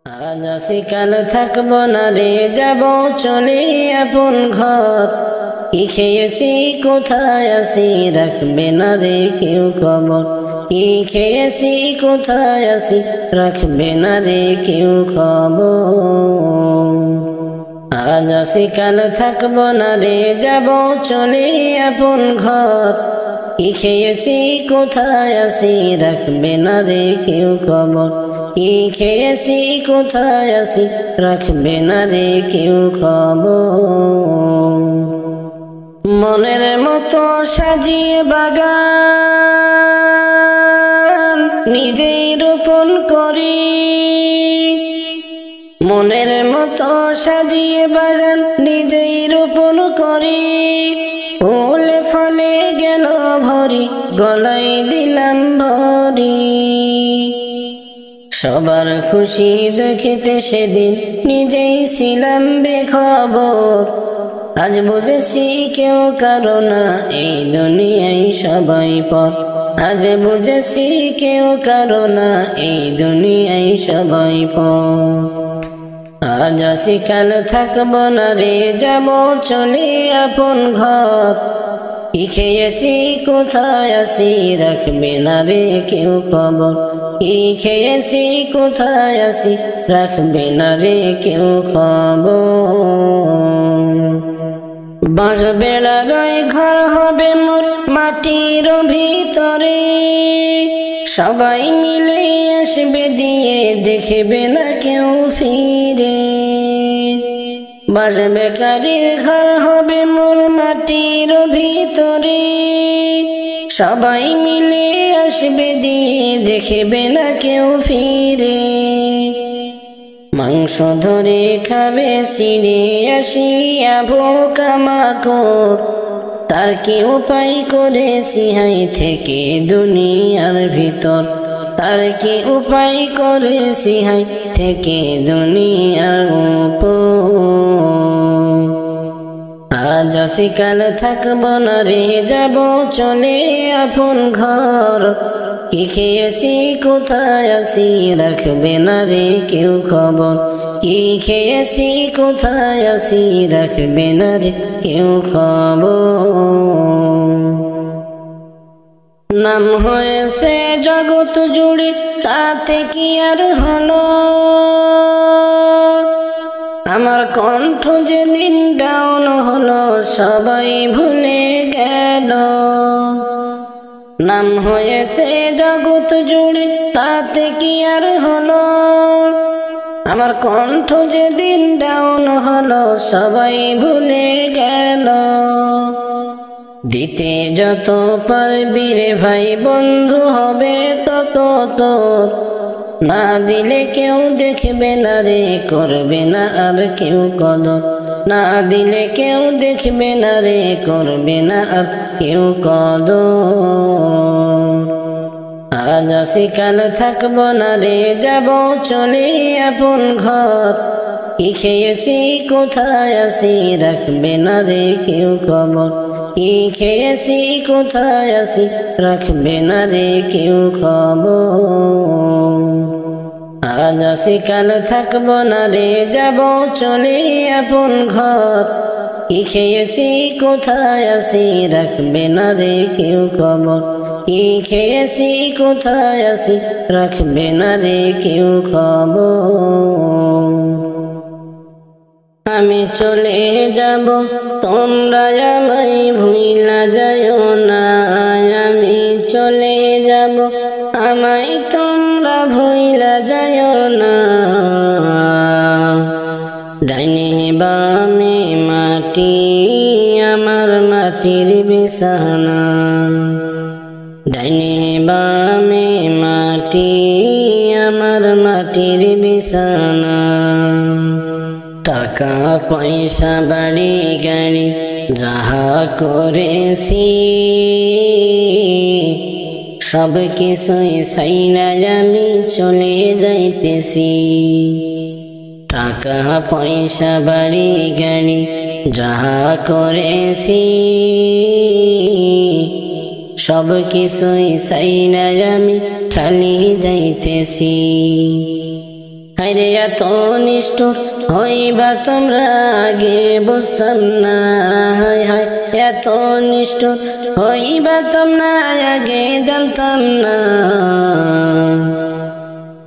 আজ আসি কাল থাকবো না রে, যাব চলে আপন ঘর। কি খেয়েছি কোথায় আসি, রাখবে না রে কেউ খবর। কি খেয়েছি কোথায় আসি, রাখবে না রে কেউ খবর। আজ আসি কাল থাকবো না রে, যাব চলে আপন ঘর। কি খেয়েছি কোথায় আসি, রাখবে না রে কেউ খবর। কি খেয়েছি কোথায় আসি, রাখবে না রে কেউ খবর। মনের মতো সাজিয়ে বাগান নিজেই রোপণ করি। মনের মতো সাজিয়ে বাগান নিজেই রোপণ করি। ফুলে ফলে গেল ভরি, গলায় দিলাম ভরি। সবার খুশি দেখিতে সেদিন নিজেই ছিলাম বেখবর। আজ বুঝেছি কেউ কারো না, এই দুনিয়ায় সবাই পর। আজ বুঝেছি কেউ কারো না, এই দুনিয়ায় সবাই পর। আজ আসি কাল থাকবো না রে, যাব চলে আপন ঘর। কি খেয়েছি কোথায় আসি, রাখবে না রে কেউ খবর। কি খেয়েছি কোথায় আসি, রাখবে না রে কেউ খবর। বাঁশ বেড়ার ঘর হবে মোর মাটির ভিতরে। সবাই মিলে আসবে দিয়ে, দেখবে না কেউ ফিরে। বাঁশ বেকারির ঘর হবে মোর মাটির ভিতরে। সবাই মিলে আসবে দিয়ে, দেখবে না কেউ ফিরে। মাংস ধরে খাবে ছিঁড়ে আসিয়া পোকামাকড়। তার কি উপায় করেছি হাই থেকে দুনিয়ার ভিতর। তার কি উপায় করেছি হাই থেকে দুনিয়ার উপর। আজ আসি কাল থাকবো না রে, যাব চলে আপন ঘর। কি খেয়েছি কোথায় আসি, রাখবে না রে কেউ খবর। কি খেয়েছি কোথায় আসি, রাখবে না রে কেউ খবর। নাম হয়েছে জগৎ জুড়ে, তাতে কি আর হলো। আমার কণ্ঠ যেদিন ডাউন হলো, সবাই ভুলে গেল। নাম হয়েছে জগৎ জুড়ে, তাতে কি আর হলো। আমার কণ্ঠ যেদিন ডাউন হলো, সবাই ভুলে গেল। দিতে যত পারবি রে ভাই, বন্ধু হবে তত তোর। না দিলে কেউ দেখবে না রে, করবে না আর কেউ কদর। না দিলে কেউ দেখবে না রে, করবে না আর কেউ কদর। আজ আসি কাল থাকবো না রে, যাব চলে আপন ঘর। কি খেয়েছি কোথায় আসি, রাখবে না রে কেউ খবর। কি খেয়েছি কোথায় আসি, রাখবে না রে কেউ খবর। আজ আসি কাল থাকবো না রে, যাব চলে আপন ঘর। কি খেয়েছি কোথায় আসি, রাখবে না রে কেউ খবর। কি খেয়েছি কোথায় আসি, রাখবে না রে কেউ খবর। আমি চলে যাব, তোমরা আমায় ভুইলা যাইও না। আমি চলে যাব, আমায় তোমরা ভুইলা যাইও না। ডাইনে বামে মাটি, আমার মাটির বিছানা। ডাইনে বামে মাটি, আমার মাটির বিছানা। টাকা পয়সা বাড়ি গাড়ি যাহা করেছি, সব কিছুই সাইরা আমি চলে যাইতেছি। টাকা পয়সা বাড়ি গাড়ি যাহা করেছি, সব কিছুই সাইরা আমি খালি যাইতেছি। হায়রে এত নিষ্ঠুর হইবা তোমরা আগে বুঝতাম না, হায় হায় এত নিষ্ঠুর হইবা তোমরা আগে জানতাম না।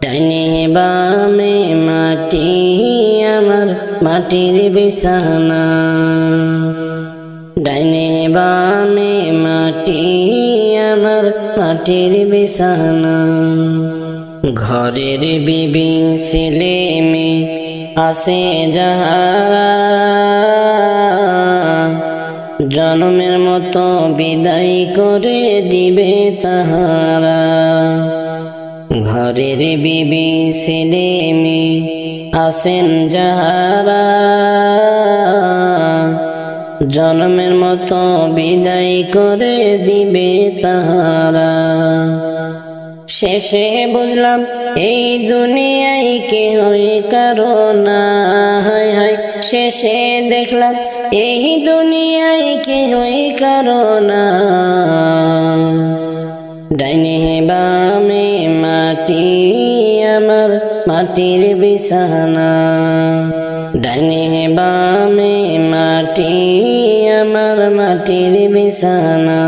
ডাইনে বামে মাটি আমার মাটির বিছানা, ডাইনে বামে মাটি আমার মাটির বিছানা। ঘরের বিবি ছেলে মেয়ে আছে যাহারা, জন্মের মতো বিদায় করে দিবে তাহারা। ঘরের বিবি ছেলে মেয়ে আছেন যাহারা, জন্মের মতো বিদায় করে দিবে তাহারা। শেষে বুঝলাম এই দুনিয়ায় কেহই কারো না, হায় হায় শেষে দেখলাম এই দুনিয়ায় কেহই কারো না। ডাইনে বামে মাটি আমার মাটির বিছানা, ডাইনে বামে মাটি আমার মাটির বিছানা।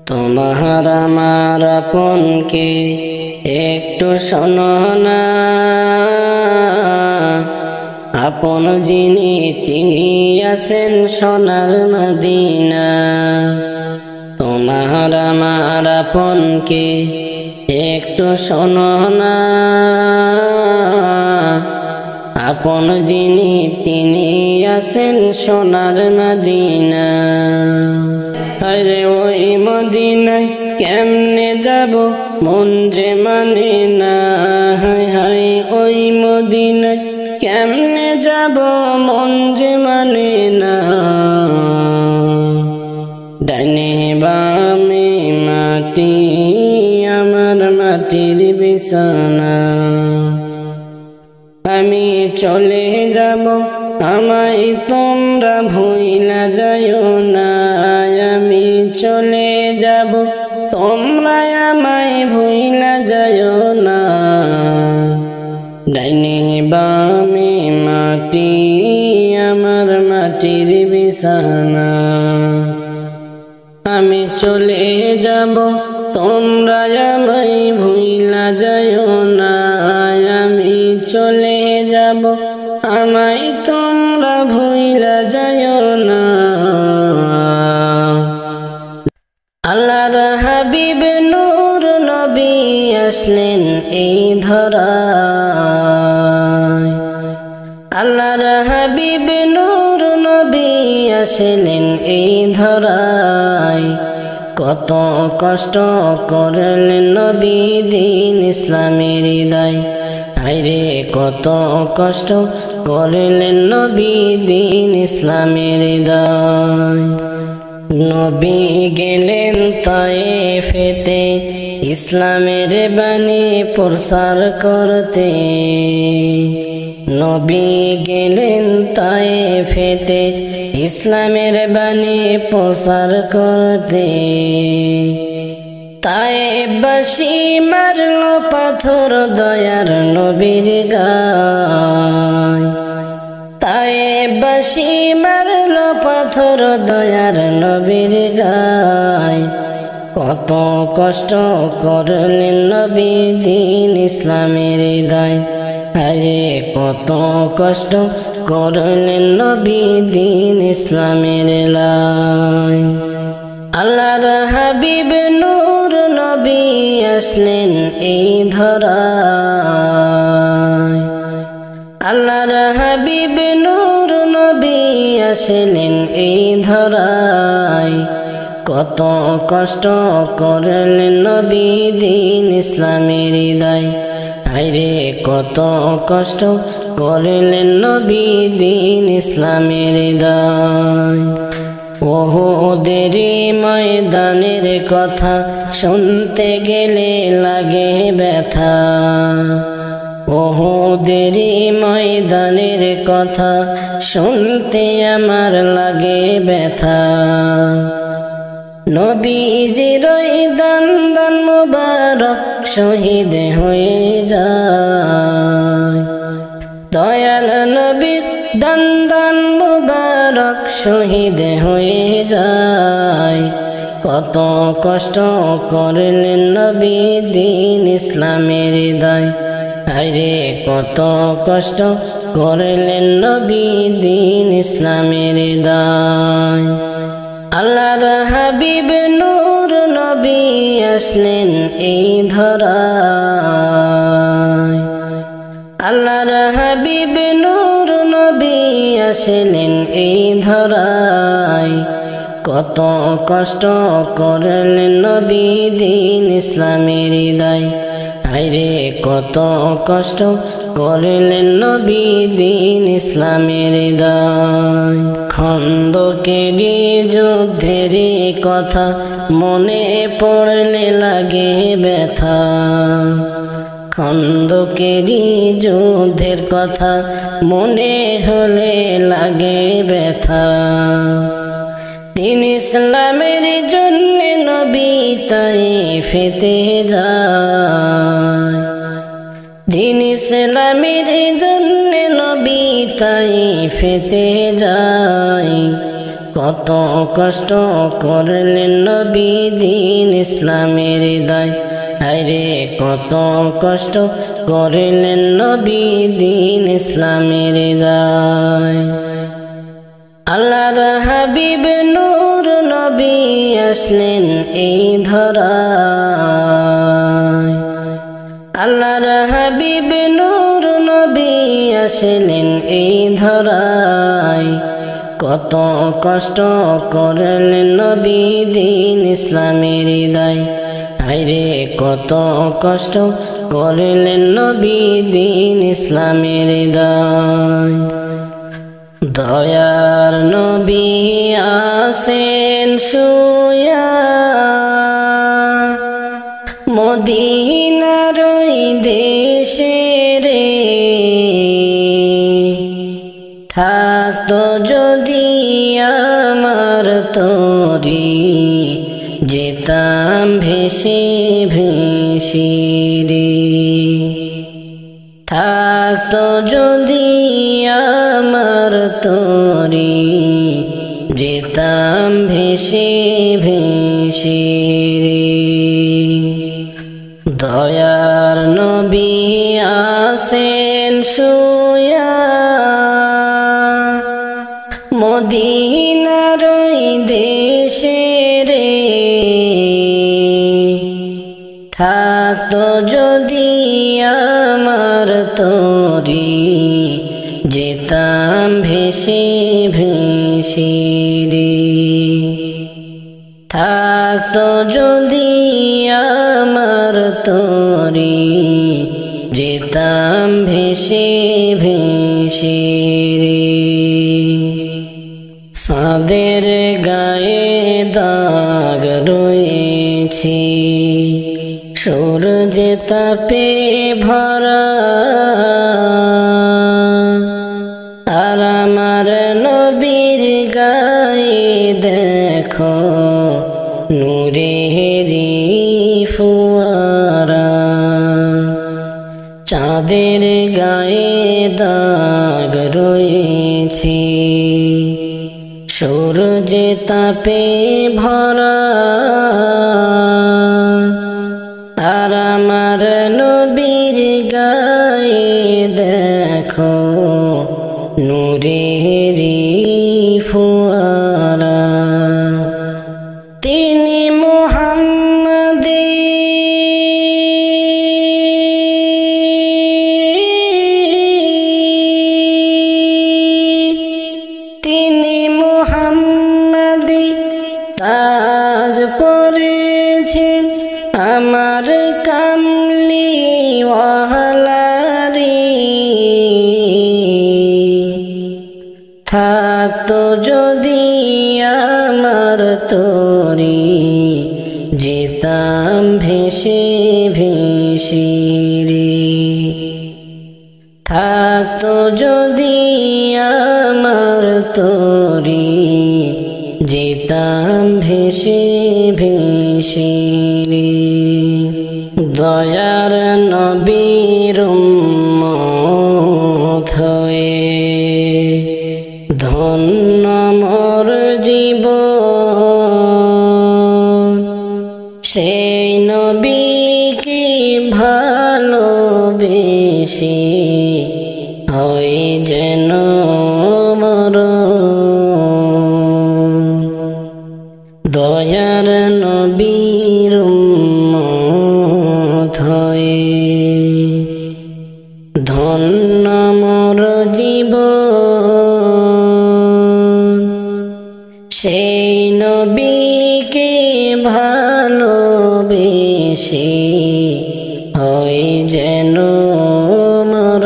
তোমার আমার আপনকে একটু শোনো না, আপন যিনি তিনি আছেন সোনার মদিনা। তোমার আমার আপনকে একটু শোনো না, আপন যিনি তিনি আছেন সোনার মদিনা। আরে ওই মদিনায় কেমনে যাব মন যে মানে না, হায় হায় ওই মদিনায় কেমনে যাব মন যে মানে না। ডাইনে বামে মাটি আমার মাটির বিছানা। আমি চলে যাব আমায় তোমরা ভুইলা যাইও না, আমি চলে যাব তোমরা আমায় ভুইলা যাইও না। ডাইনে বামে মাটি আমার মাটির বিছানা। আমি চলে যাব তোমরা আমায় ভুইলা যাইও না, আমি চলে যাব আমায় তোমরা ভুইলা যাইও না। আল্লাহর হাবিব নূর নবী আসলেন এই ধরায়, আল্লাহর হাবিব নূর নবী আসলেন এই ধরায়। কত কষ্ট করলেন নবী দিন ইসলামের হৃদয়, হায়রে কত কষ্ট করলেন নবী দিন ইসলামের হৃদয়। নবী গেলেন তায়েফেতে ইসলামের বাণী প্রচার করতে, নবী গেলেন তায়েফেতে ইসলামের বাণী প্রচার করতে। তায়েফবাসী মারল পাথর দয়ার নবীর গায়, তায়েফবাসী মারল পাথর দয়ার নবীর গায়। কত কষ্ট করলেন নবী দিন ইসলামের হৃদয়, আরে কত কষ্ট করলেন নবী দিন ইসলামের লাই। আল্লাহর হাবিব নূর নবী আসলেন এই ধরায়, আল্লাহর হাবিব নূর নবী আসলেন এই ধরায়। কত কষ্ট করলেন নবী দিন ইসলামের হৃদয়, হায়রে কত কষ্ট করলেন নবী দিন ইসলামের হৃদয়। ওহুদের ময়দানের কথা শুনতে গেলে লাগে ব্যথা, ওহুদের ময়দানের কথা শুনতে আমার লাগে ব্যথা। নবীজির দান দান মুবারক শহীদ হয়ে যায়। দয়াল নবীর দান দান মুবারক শহীদ হয়ে যায়। কত কষ্ট করলেন নবী দ্বীন ইসলামের দায়। আরে কত কষ্ট করলেন নবী দ্বীন ইসলামের দায়। আল্লাহর হাবিব নূর নবী আসলেন এই ধরায়। আল্লাহর হাবিব নূর নবী আসলেন এই ধরায়। কত কষ্ট করলেন নবী দ্বীন ইসলামের দায়। হায়রে কত কষ্ট করলেন নবী দ্বীন ইসলামের দায়। খন্দকের যুদ্ধের কথা মনে পড়লে লাগে ব্যথা। খন্দকের যুদ্ধের কথা মনে হলে লাগে ব্যথা। দ্বীন ইসলামের জন্য নবী তাইফেতে যায়। দ্বীন ইসলামের জন্য নবী তাইফেতে যায়। কত কষ্ট করলেন নবী দ্বীন ইসলামের দায়। হায়রে কত কষ্ট করলেন নবী দ্বীন ইসলামের দায়। আল্লাহর হাবিব নূর নবী আসলেন এই ধরায়। আল্লাহর হাবিব নূর নবী আসলেন এই ধরায়। কত কষ্ট করলেন নবী দ্বীন ইসলামের দায়। হায়রে কত কষ্ট করলেন নবী দ্বীন ইসলামের দায়। দয়ার নবী আসেন শুয়া মদিনার ওই দেশে রে। থাকতো যদি আমার তরি যেতাম ভেসে ভেসে রে। থাকতো যদি আমার তরি যেতাম ভেসে ভেসে রে। দয়ার নবী আসেন শুয়া মদিনার ওই দেশে রে। থাকতো যদি আমার তরি যেতাম ভেসে ভেসে রে। থাকতো যদি আমার তরি যেতাম ভেসে ভেসে রে। চাঁদের গায়ে দাগ রয়েছে সূর্য তাপে ভরা। আর আমার নবীর গায়ে দেখো নূরেরি ফুয়ারা। চাঁদের গায়ে দাগ রয়েছে সূর্য তাপে ভরা। আর আমার নবীর গায়ে দেখো নূরেরি ফুয়ারা। তিনি মুহাম্মদী তিনি মুহাম্মদী তাজ পরেছেন আমার কামলি ওয়ালারি। থাকতো যদি আমার তরি যেতাম ভেসে ভেসে রে। থাকতো যদি আমার তরি যেতাম ভেসে ভেসে রে। দয়ার নবীর উম্মত হয়ে ধন্য মোর জীবন সেই নবীকে ভালোবেসে হয় যেন দয়ার নবীর উম্মত হয়ে ধন্য মোর জীবন সেই নবীকে ভালোবেসে হয় যেন মোর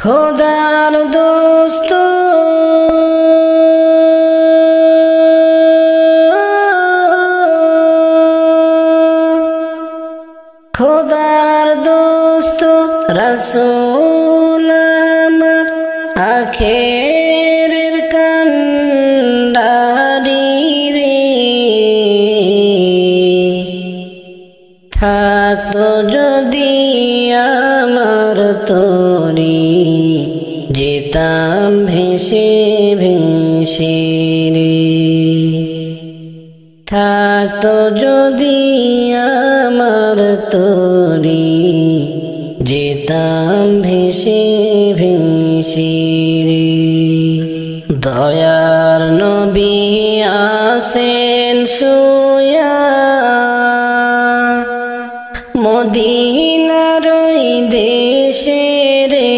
খোদার দোস্ত খোদার দোস্ত রাসূল আমার আখেরের কান্ডারি রে থাকতো যদি আমার তরি যেতাম ভেসে ভেসে রে থাকতো যদি আমার তরি যেতাম ভেসে ভেসে রে দয়ার নবী আসেন শুয়া মদিনার ওই দেশে রে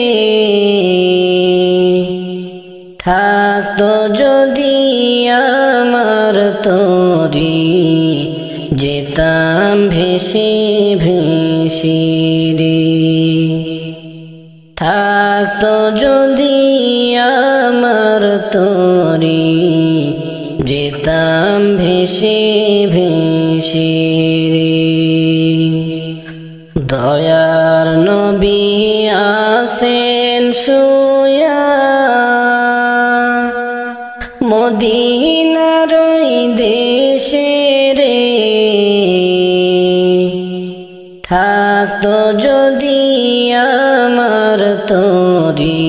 থাকতো যদি আমার তরি যেতাম ভেসে ভেসে রে থাকতো যদি আমার তরি যেতাম ভেসে ভেসে রে দয়ার নবী আসেন শুয়া মদিনার ওই দেশে রে থাকতো যদি আমার তরি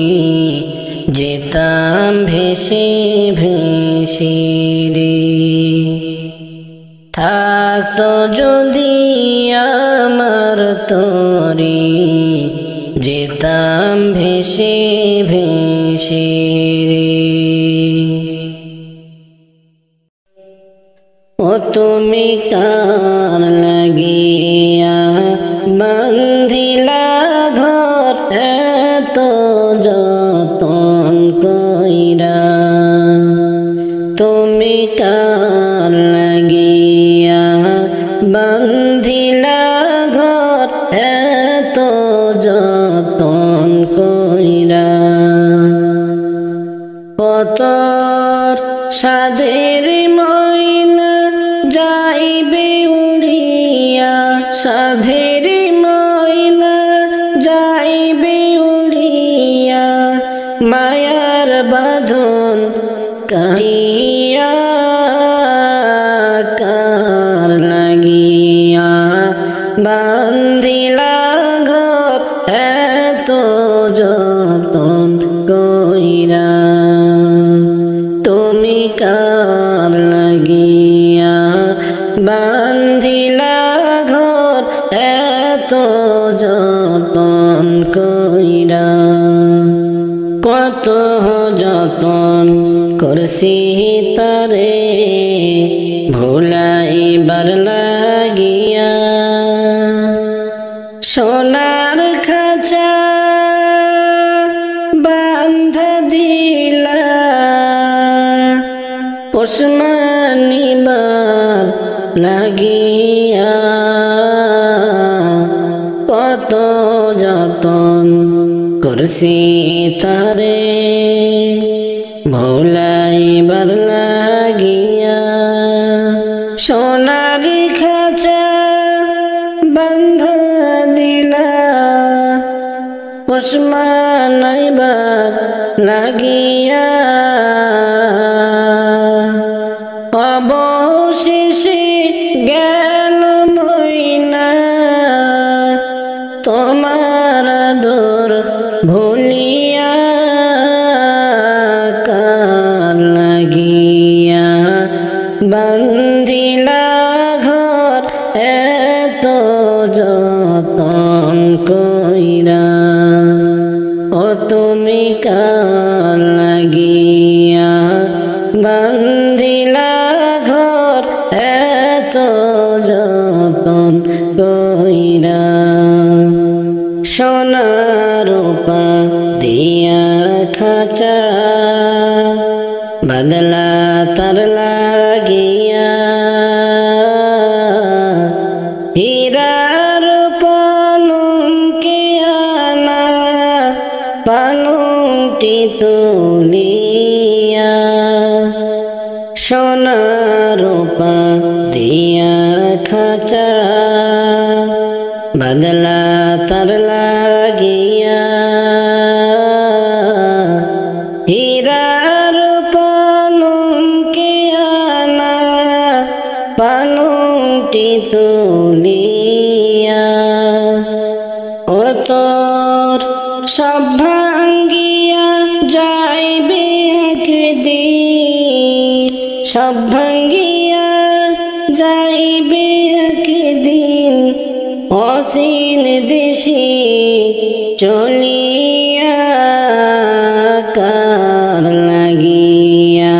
যেতাম ভেসে ভেসে রে থাকতো যদি আমার তরি যেতাম ভেসে ভেসে রে ও তুমি কার লাগিয়া বান্ধিলা ঘর এত যতন কইরা তুমি কার লাগিয়া বান্ধিলা ঘর এত যতন কইরা পতর সাদের ময়না যাইবে উড়িয়া সাধের ময়না যাইবে উড়িয়া মায়ার বাঁধন কাহিয়া কার লাগিয়া বান্ধিলা ঘর এত যতন কইরা তুমি কার লাগিয়া বান্ধিলা ঘর এত যতন কইরা কত যতন করছি তারে ভুলাইবার লাগিয়া সোনার খাঁচা বান্ধা দিলা পোষমানিবার লাগিয়া কত যতন করছি তারে ভুলাইবার লাগিয়া সোনার খাঁচা বান্ধা দিলা পোষমানিবার লাগিয়া অবশেষে গেল তোমার আদর ভুলিয়া কার লাগিয়া বান্ধিলা ঘর এত যতন কইরা ও তুমি কার লাগিয়া বান্ধিলা ঘর এত যতন কইরা সোনা রূপা দিয়া খাঁচা বদলা তার লাগিয়া হীরার পালঙ্কে আনা পালঙ্কটি তুলিয়া সোনা রূপা দিয়া খাঁচা বদলা তার লাগিয়া হীরার পালঙ্কে আনা পালঙ্কটি তুলিয়া ও তোর সব ভাঙ্গিয়া যাইবে একদিন সব ভাঙ্গিয়া যাইবে একদিন অসীন দেশে চলিয়া কার লাগিয়া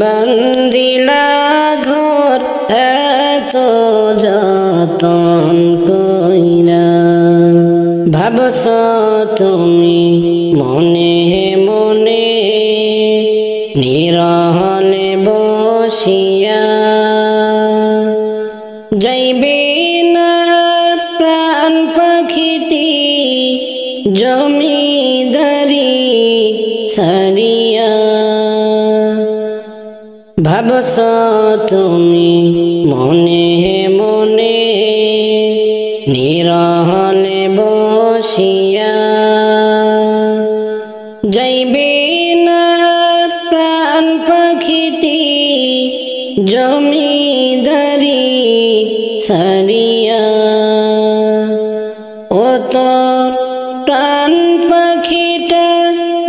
বান্ধিলা ঘর এত যতন কইরা ভাবছ তুমি মনে মনে নিরহলে বসিয়া যাইবে না প্রাণ পাখিটি জমিদারি ছাড়িয়া ভাবছ তুমি মনে মনে নিরহলে বসিয়া যাইবে না প্রাণ পাখিটি জমিদারি ছাড়িয়া ও তোর প্রাণ পাখিটা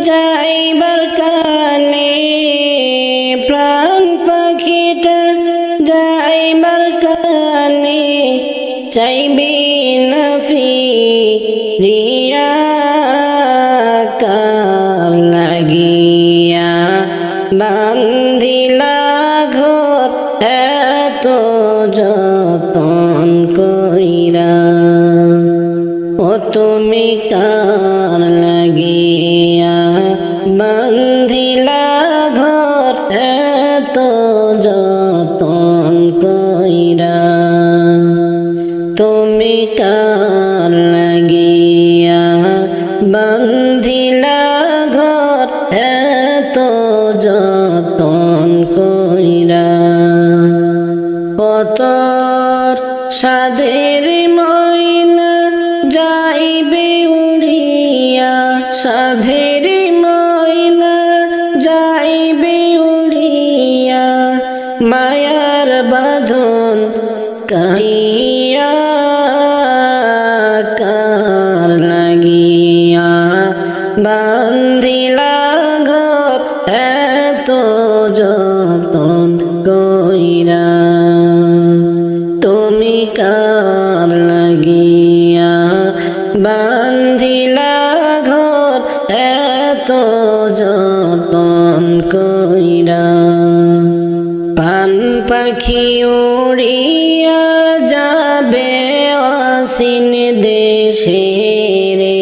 যাইবার কালে প্রাণ পাখিটা যাইবার কালে চাইবে না ফিরিয়া কার লাগিয়া বান্ধিলা ঘর এত যতন কইরা ও তুমি কার লাগিয়া বান্ধিলা ঘর এত যতন কইরা তুমি কার লাগিয়া বান্ধিলা ঘর এত যতন কইরা তোর সাধের ময়না যাইবে উড়িয়া সাধের ময়না যাইবে উড়িয়া মায়ার বাঁধন কাহিয়া কার লাগিয়া বান্ধিলা ঘর এত যতন কইরা তুমি কার লাগিয়া বান্ধিলা ঘর এত যতন কইরা প্রাণ পাখি উড়িয়া যাবে অসীন দেশে রে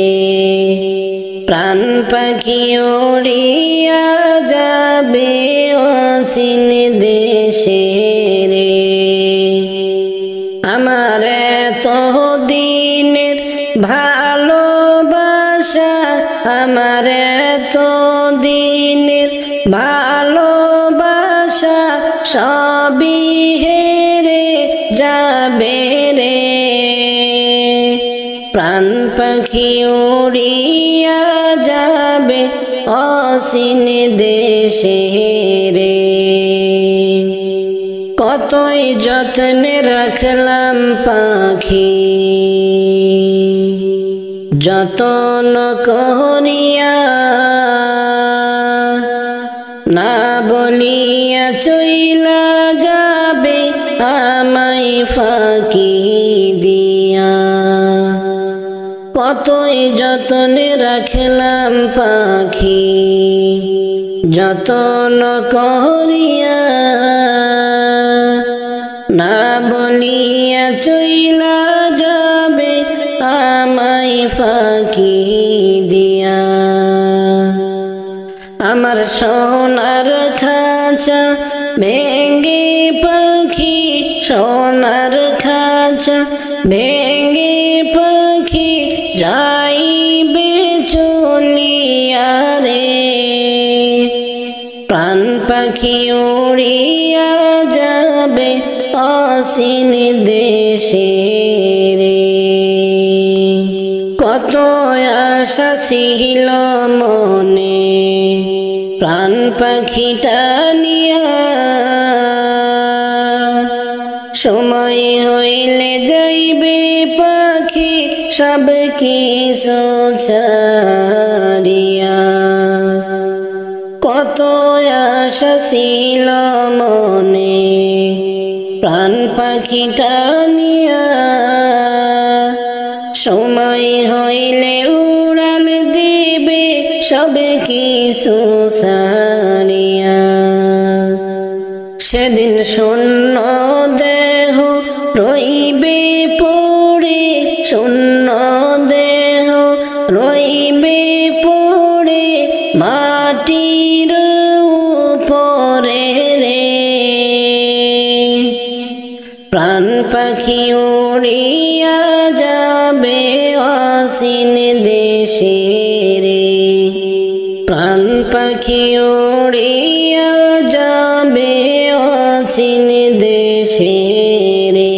প্রাণ পাখি উড়িয়া যাবে অসীন দেশে রে আমার তো দিনের ভালোবাসা আমার তো দিনের ভালোবাসা সবই হেরে যাবে রে প্রাণ পাখি উড়িয়া যাবে অসীন দেশে রে কতই যত্নে রাখলাম পাখি যতন করিয়া না বলিয়া চইলা যাবে আমায় ফাঁকি দিয়া। কতই যতনে রাখলাম পাখি, যতন করিয়া না বলিয়া চইলা যাবে আমায় ফাঁকি দিয়া। আমার সোনার খাঁচা ভেঙ্গে পাখি, সোনার খাঁচা ভেঙ্গে পাখি যাইবে চলিয়া রে। প্রাণ পাখি উড়িয়া যাবে অসীম দেশে রে। কত আশা ছিল মনে প্রাণ পাখিটা নিয়া, সময় হইলে যাইবে পাখি সব কিছু ছাড়িয়া। কত আশা ছিল মনে প্রাণ পাখিটা নিয়া, সময় হইলে উড়াল দিবে সব কিছু ছাড়িয়া। সেদিন শূন্য দেহ রইবে পড়ে, শূন্য দেহ রইবে পড়ে মাটির উপরে রে। প্রাণ পাখি উড়িয়া যাবে অসীম দেশে রে। প্রাণ পাখি উড়িয়া যাবে অসীম দেশে রে।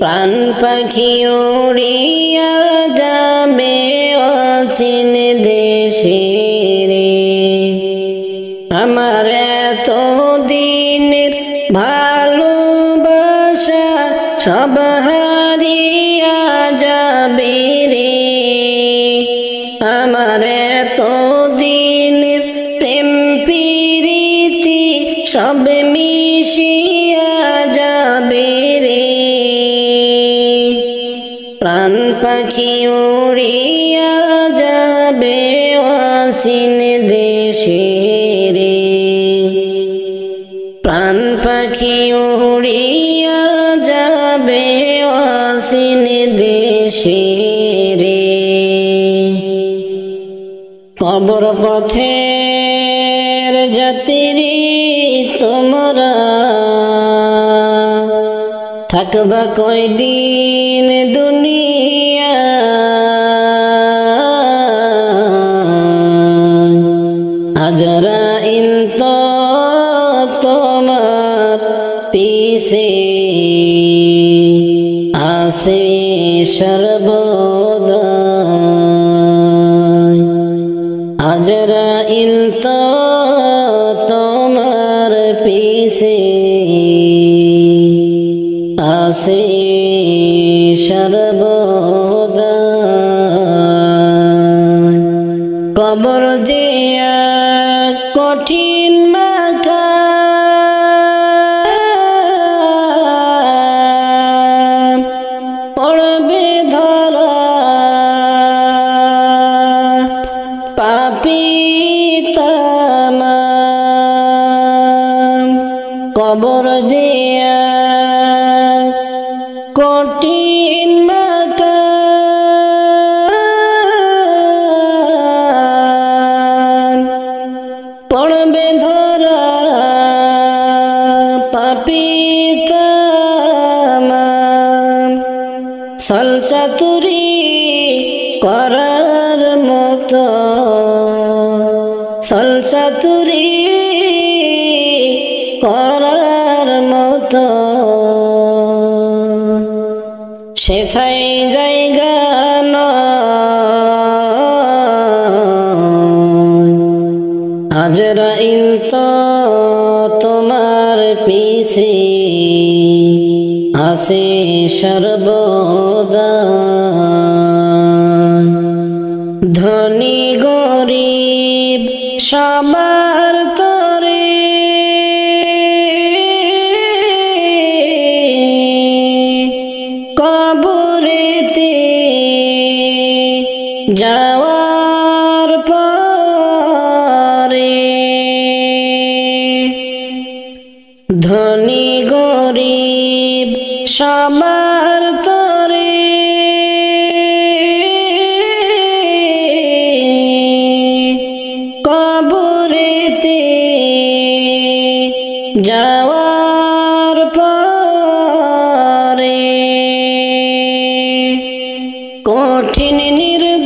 প্রাণ পাখি উড়িয়া যাবে অসীম দেশে রে। আমার এত দিনের ভালোবাসা সব হারিয়া যাবে রে। আমার এত দিনের প্রেম প্রীতি সব মিশিয়া যাবে রে। প্রাণ পাখি উড়িয়া যাবে অসীম দেশে রে। প্রাণ পাখি উড়িয়া যাবে অসীম দেশে রে। কবর পথের যাত্রী তোমরা থাকবা কয়দিন দুনিয়া। আজরাইল তো তোমার পিছে আসে সর্বদা। আজরাইল তো তোমার পিছে আসে সর্বদা। কবর যে কঠিন মাকা, পড়বে ধরা পাপী তামাম। কবর যে কঠিন মাকা, পড়বে ধরা পাপী তামাম। ছলচাতুরি করার মতো, ছলচাতুরি করার মতো সেথায় জায়গা নয়। আজরাইল তো তোমার পিছে আসে সর্বদা। যাওয়ার পরে ধনী গরিব সবার তরে কবরেতে যাওয়ার পরে কঠিন নির্দয়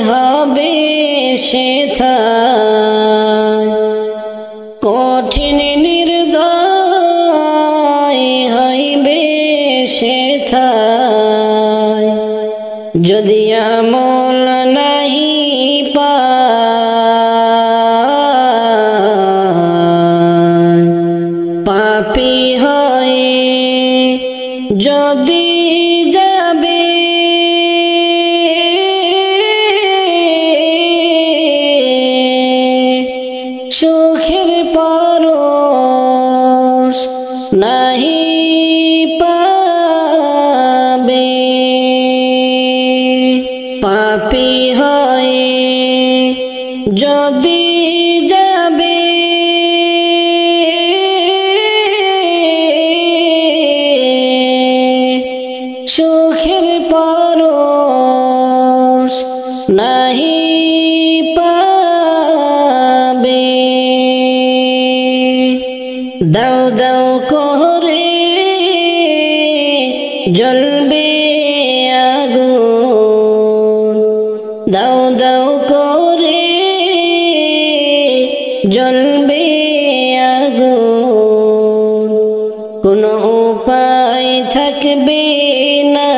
হবে সেথায় কঠিন নির্দয় হইবে সেথায় যদি আমল নাহি পায় পাপী হয়ে যদি যাবে সুখের পরশ নাহি পাবে পাপী হয়ে যদি যাবে সুখের পরশ নাহি পাবে দাও দাও করে জ্বলবে আগুন দাও দাও করে জ্বলবে আগুন কোনো উপায় থাকবে না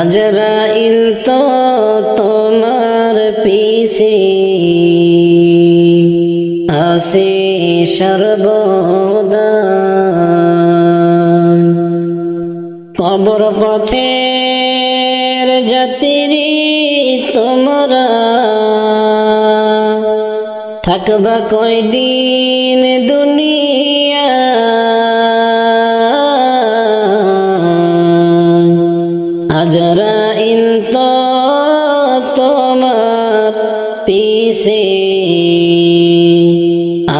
আজরাইল তো তোমার পিছে আসে সর্বদা কবর পথের যাত্রী তোমরা থাকবা কয়দিন দুনিয়া আজরাইল তো তোমার পিছে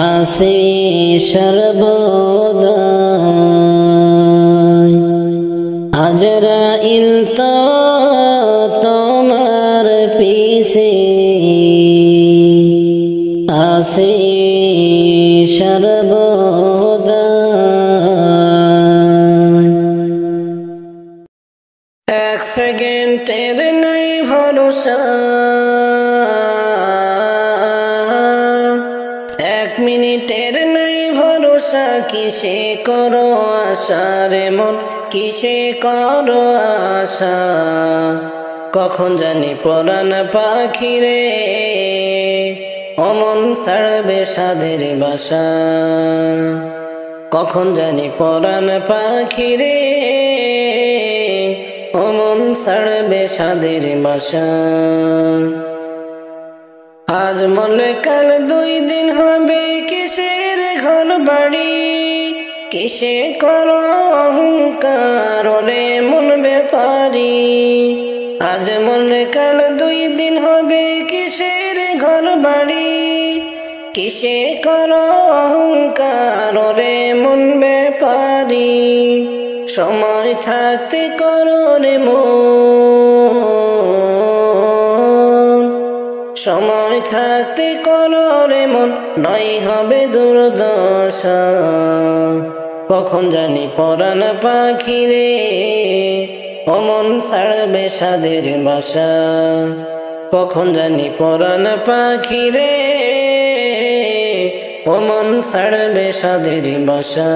আসে সর্বদা আজরাইল তো তোমার পিছে আসে সর্বদা এক সেকেন্ডের নাই ভরসা এক মিনিটের নাই ভরসা কিসে করো আশা রে মন কিসে করো আশা কখন জানি পরাণ পাখি রে অমন ছাড়বে সাধের বাসা কখন জানি পরাণ পাখি রে অমন ছাড়বে সাধের বাসা আজ মনে কাল দুই দিন হবে কিসের ঘর বাড়ি কিসে করো অহংকার রে মন ব্যাপারি আজ মনে কাল দুই দিন হবে কিসের ঘর বাড়ি কিসে করো অহংকার রে মন ব্যাপারি সময় থাকতে করো রে মন সময় থাকতে করো রে মন নয় হবে দুর্দশা কখন জানি পরাণ পাখি রে অমন ছাড়বে সাধের বাসা কখন জানি পরাণ পাখি রে অমন ছাড়বে সাধের বাসা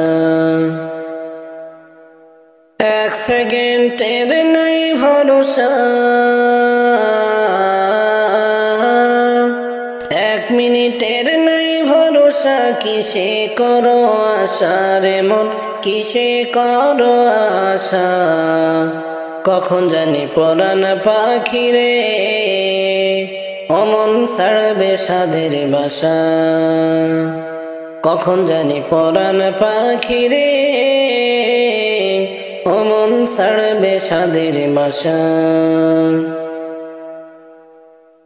এক সেকেন্ডের নাই ভরসা এক মিনিটের নাই ভরসা কিসে করো আশা রে মন কিসে করো আশা কখন জানি পরাণ পাখি রে অমন ছাড়বে সাধের বাসা কখন জানি পরাণ পাখি রে ও মন ছাড়বে সাদের বাসা।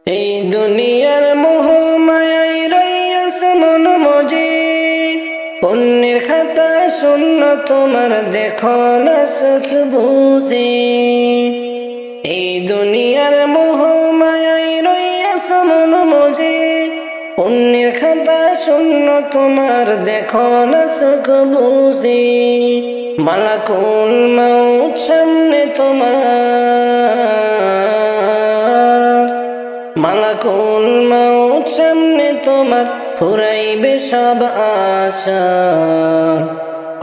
এই দুনিয়ার মোহ মায়ায় রইয়াছে মন মজে, পুণ্যের খাতা শূন্য তোমার দেখো না সুখ বুঝে। এই দুনিয়ার মোহ মায়ায় রইয়াছে মন মজে, পুণ্যের খাতা শূন্য তোমার দেখো না সুখ বুঝে। মালাকুল মউত সামনে তোমার, মালাকুল মউত সামনে তোমার ফুরাইবে সব আশা।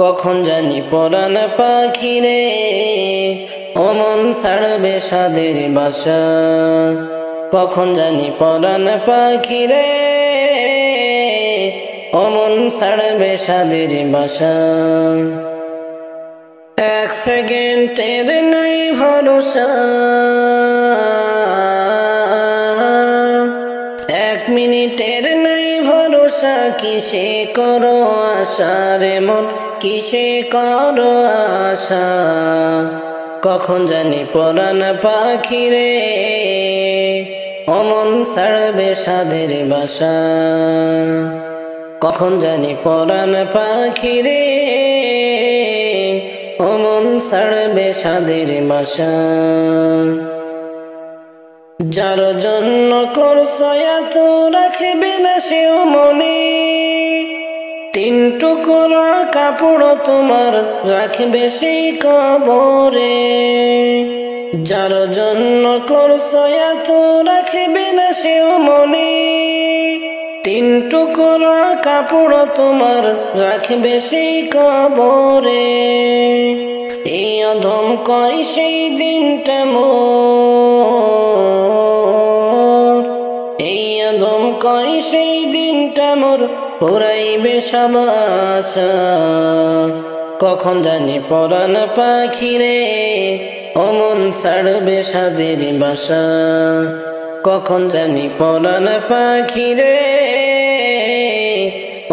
কখন জানি পরাণ পাখি রে ও মন ছাড়বে সাদের বাসা। কখন জানি পরাণ পাখি রে ও মন ছাড়বে সাদের বাসা। এক সেকেন্ডের নাই ভরসা, এক মিনিটের নাই ভরসা, কিসে করো আশা রে মন কিসে করো আশা। কখন জানি পরাণ পাখি রে ও মন ছাড়বে সাদের বাসা। কখন জানি পরাণ পাখি রে ও মন ছাড়বে সাদের বাসা। যার জন্য করছো এত রাখবে না সেও মনে, তিন টুকরা কাপড় তোমার রাখবে সেই কবরে। যার জন্য করছো এত রাখবে না সেও মনে, তিন টুকরা কাপড় তোমার রাখবে সেই কবরে। এই অধম কয় সেই দিনটা মোর, এই অধম কয় সেই দিনটা মোর ফুরাইবে সব আশা। কখন জানি পরাণ পাখি রে ও মন ছাড়বে সাদের বাসা। কখন জানি পরাণ পাখি রে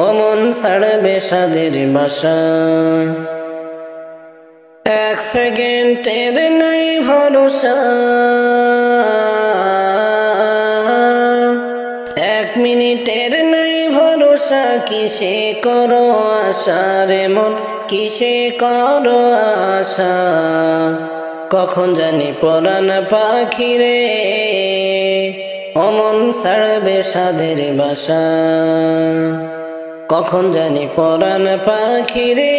ও মন ছাড়বে সাদের বাসা। এক সেকেন্ডের নাই ভরসা, এক মিনিটের নাই ভরসা, কিসে করো আশা রে মন কিসে করো আশা। কখন জানি পরাণ পাখি রে ও মন ছাড়বে সাদের বাসা। কখন জানি পরাণ পাখি রে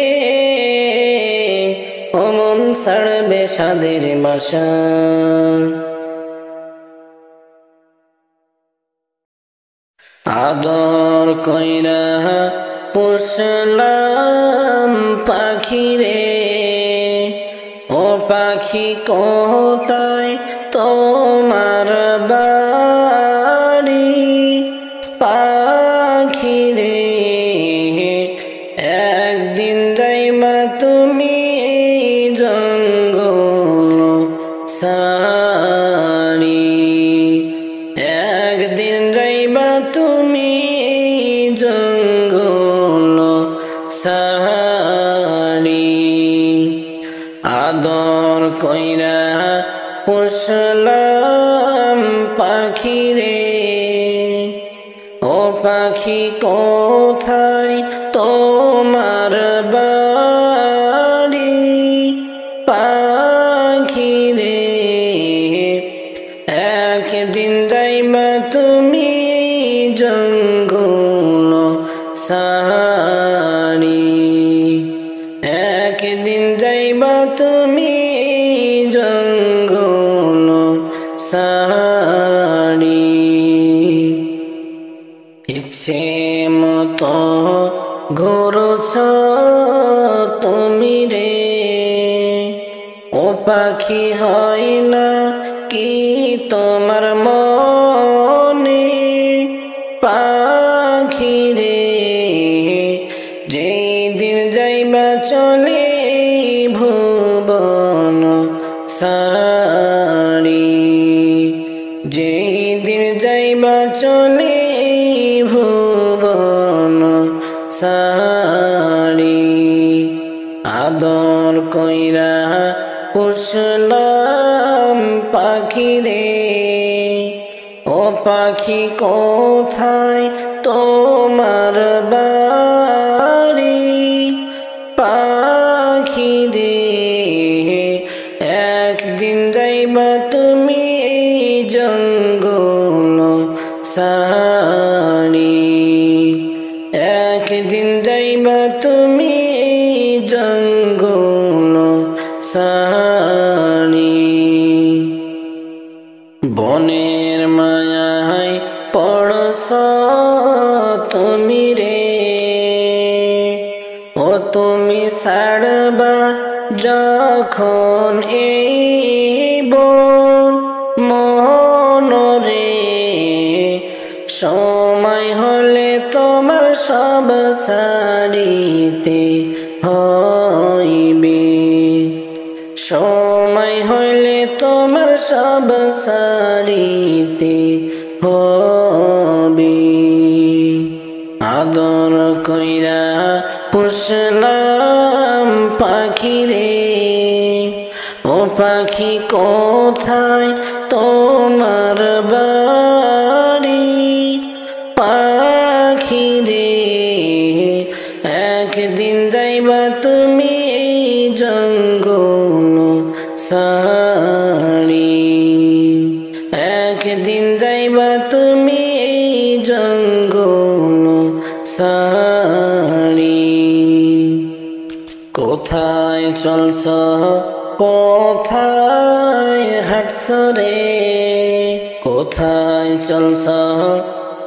ও মন ছাড়বে সাদের বাসা। আদর কইরা পুষলাম পাখি রে ও পাখি কোথায় তোমার বাড়ি। পাখি রে একদিন যাইবা তুমি জঙ্গল সারি, একদিন যাইবা তুমি জঙ্গল সারি। আদর কইরা পুষলাম পাখি রে ও পাখি কোথায় তোমার বাড়ি। পাখি রে একদিন যাইবা তুমি জঙ্গল সারি, একদিন যাইবা তুমি জঙ্গল সারি। ইচ্ছে মতো ঘুরছ তুমি রে ও পাখি হয় না কি তোমার মনে। পাখি রে যেই দিন যাইবা চলে ভুবন সারি, যেই দিন যাইবা চলে ভুবন সারি। আদর কইরা পুষলাম পাখি রে, ও পাখি কোথায় তোমার বাড়ি? পাখি রে একদিন যাইবা তুমি এই জঙ্গল সারি, একদিন যাইবা তুমি এই জঙ্গল সারি। বনের মায়ায় পড়ছ তুমি রে, ও তুমি ছাড়বা যখন এই বন মনরে, সময় হলে তোমার সব সারিতে হইবে, সময় হইলে তোমার সব সারিতে হবে। আদর কইরা পুষলাম পাখি রে, ও পাখি কোথায় তোমার বাড়ি? পাখি রে একদিন যাইবা তুমি এই জঙ্গল সারি, একদিন যাইবা তুমি এই জঙ্গল সারি। কোথায় চলছ কোথায় হাঁটছ রে, কোথায় চলছ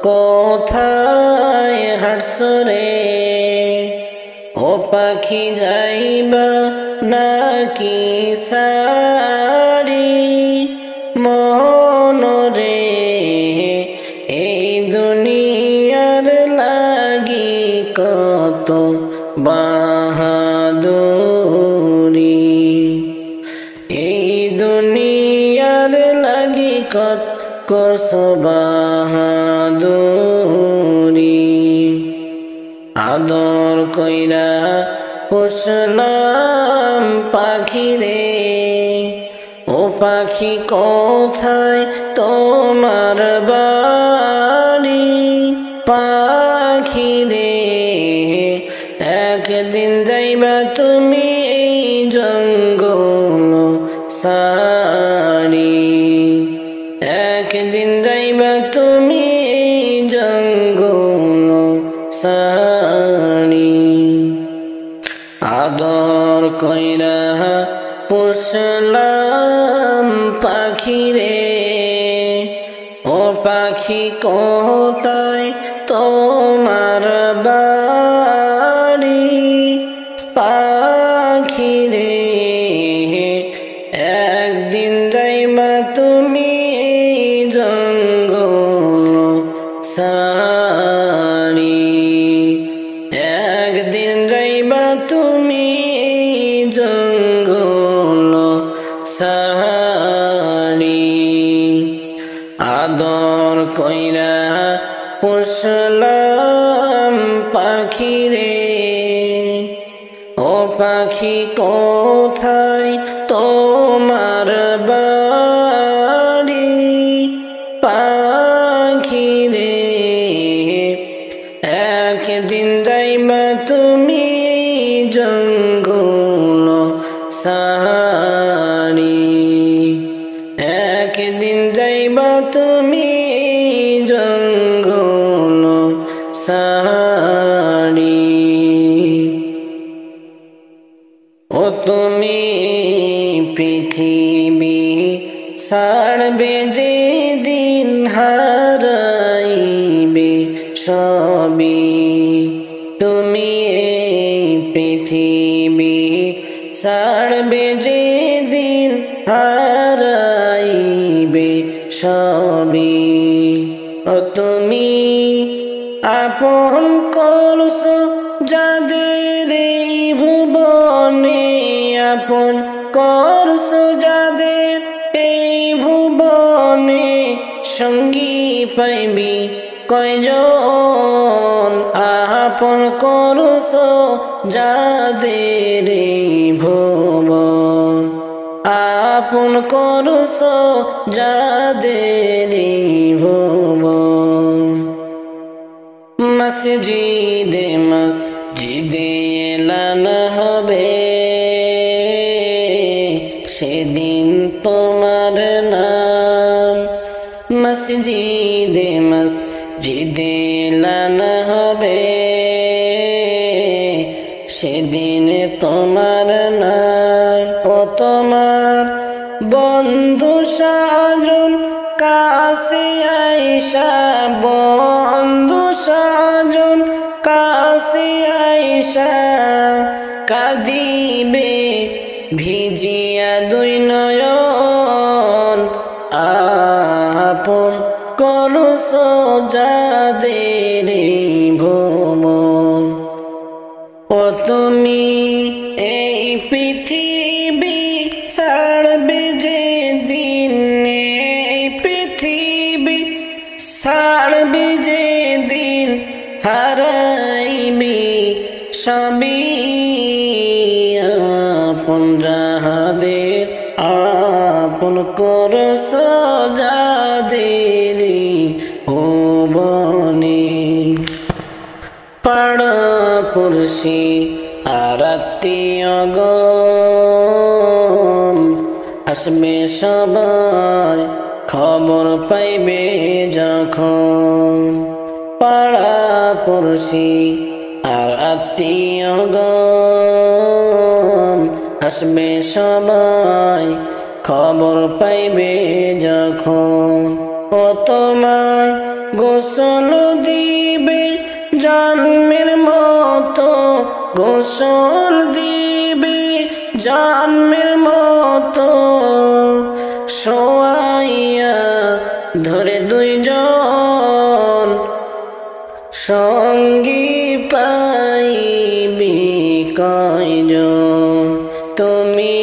কোথায় হাঁটছ রে, ও পাখি যাইবা নাকি সারি? মনরে এই দুনিয়ার লাগি কত বাহাদুরি, এই দুনিয়ার লাগি কত করছ বাহাদুরি। আদর কইরা পুষলাম পাখি রে, ও পাখি কোথায় তোমার বাড়ি? পাখি রে একদিন যাইবা তুমি এই জঙ্গল সারি, একদিন যাইবা তুমি এই জঙ্গল সারি। আদর কইরা পুষলাম পাখি রে, ও পাখি কোথায় তোমার বাড়ি? পাখি রে একদিন যাইবা তুমি এই জঙ্গল সারি, একদিন যাইবা তুমি এই জঙ্গল সারি। আদর কইরা পুষলাম পাখি রে, ও পাখি কোথায় তোমার বাড়ি? পাখি রে একদিন যাইবা তুমি জঙ্গল সারি, একদিন যাইবা তুমি জঙ্গল সারি। ও তুমি পৃথিবী ছাড়বে যেদিন, হারাইবে সবই, তুমি এই পৃথিবী ছাড়বে যেদিন, হারাইবে সবই। ও তুমি আপন করছ যাদের এই ভুবনে, আপন করছ যাদের এই ভুবনে, সঙ্গী পাইবি কয়জন? আপন করছ যাদের এই ভুবন আপন করছো যাদের এই ভুবন মসজিদে মসজিদে এলান হবে সেদিন তোমার নাম মসজিদে মসজিদে এলান হবে সেদিন তোমার নাম ও তোমার বন্ধু সাজন কাছে আইসা বন্ধু সাজন কাছে আইসা কাঁদিবে ভিজিয়া দুই নয়ন আপন করছো যাদের এই ভুবন ও তুমি এই পৃথিবী ছাড়বে যে দিন এই পৃথিবী ছাড়বে যে দিন হারাইবি সবই আপন যাদের আপন করছো যাদের ভুবনে পাড়া পুরুষি আর আত্মীয়গণ আসবে সবাই খবর পাইবে যখন পাড়া পুরুষি আর আত্মীয়গণ আসবে সবাই খবর পাইবে যখন ও তোমায় গোসল দিবে জন্মের মতো গোসল দিবে জন্মের মতো শোয়াইয়া ধরে দুইজন সঙ্গী পাইবি কয়জন তুমি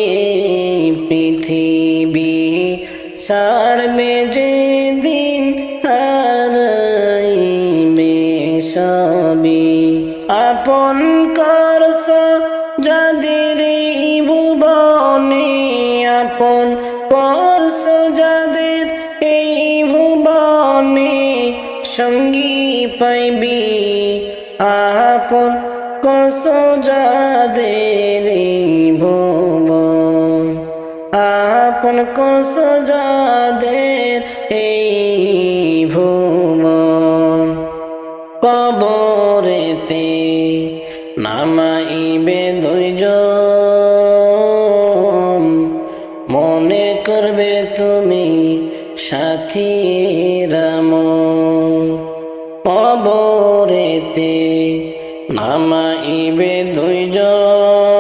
পৃথিবী ছাড়বে যেদিন হারাইবে সবই আপন করছো যাদের এই ভুবনে আপন করছো যাদের এই ভুবনে সঙ্গী পাইবি আপন করছো যাদের এই ভুবন আপন করছো যাদের এই ভুবন কবরেতে নামাইবে দুইজন মনে করবে তুমি সাথী রাম কবরেতে নামাইবে দুইজন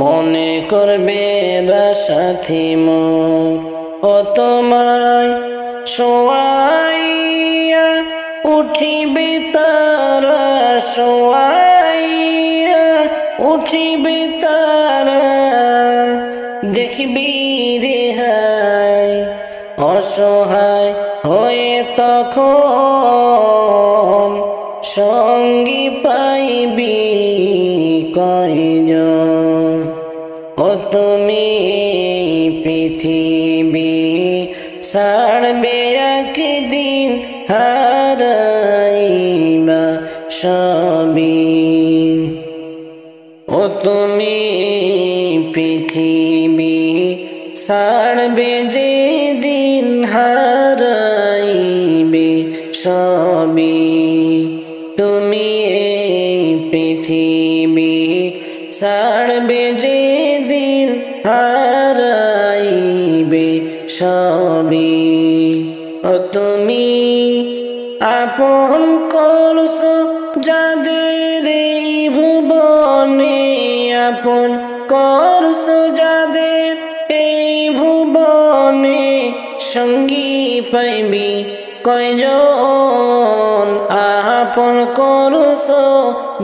মনে করবে সাথী মোর ও তোমায় শোয়াইয়া উঠিবে তারা শোয়াইয়া উঠিবে তারা দেখবি রে হায় অসহায় হয়ে তখন সঙ্গী পাইবি কয়জন ও তুমি পৃথিবী ছাড়বে একদিন হারাইবা সবই ও তুমি পৃথিবী ছাড়বে যেদিন হারাইবে সবই তুমি পৃথিবী ছাড়বে যেদিন হারাইবে সবই ও তুমি আপন করছো যাদের এই ভুবনে আপন করছো যাদের এই ভুবনে সঙ্গী পাইবি কয়জন আপন করছো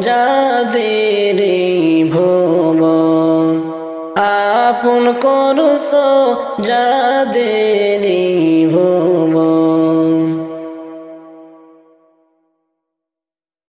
যাদের এই ভুবন আপন করছো যাদের